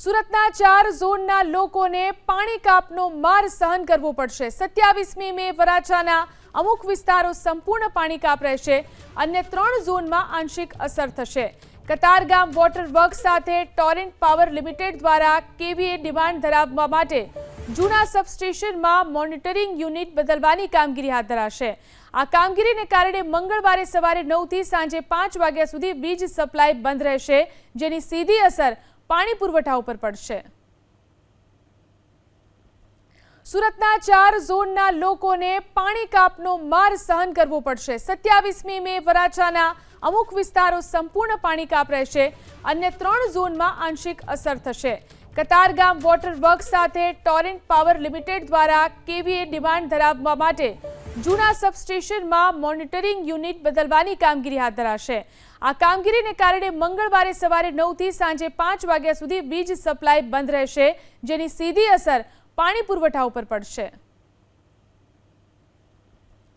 સુરતના 4 ઝોનના લોકોને પાણી કાપનો માર સહન કરવો પડશે। 27મી મે વરાછાના અમુક વિસ્તારો સંપૂર્ણ પાણી કાપ રહેશે। અન્ય 3 ઝોનમાં આંશિક અસર થશે। કતારગામ વોટર વર્ક્સ સાથે ટોરેન્ટ પાવર લિમિટેડ દ્વારા કેવીએ ડિમાન્ડ ધરાવવા માટે જૂના સબસ્ટેશનમાં મોનિટરિંગ યુનિટ બદલવાની કામગીરી હાથ ધરાશે। આ કામગીરીને કારણે મંગળવારે સવારે 9 થી સાંજે 5 વાગ્યા સુધી વીજ સપ્લાય બંધ રહેશે, જેની સીધી અસર પાણી પુરવઠા ઉપર પડશે। સુરતના 4 ઝોનના લોકોને પાણી કાપનો માર સહન કરવો પડશે। 27મી મે વરાછાના અમુક વિસ્તારો સંપૂર્ણ પાણી કાપ રહેશે। અન્ય 3 ઝોનમાં આંશિક અસર થશે। કતારગામ વોટર વર્ક્સ સાથે ટોરેન્ટ પાવર લિમિટેડ દ્વારા કેવીએ ડિમાન્ડ ધરાવવા માટે જૂના સબસ્ટેશનમાં મોનિટરિંગ યુનિટ બદલવાની કામગીરી હાથ ધરાશે। આ કામગીરીને કારણે મંગળવારે સવારે 9 થી સાંજે 5 વાગ્યા સુધી વીજ સપ્લાય બંધ રહેશે, જેની સીધી અસર પાણી પુરવઠા ઉપર પડશે।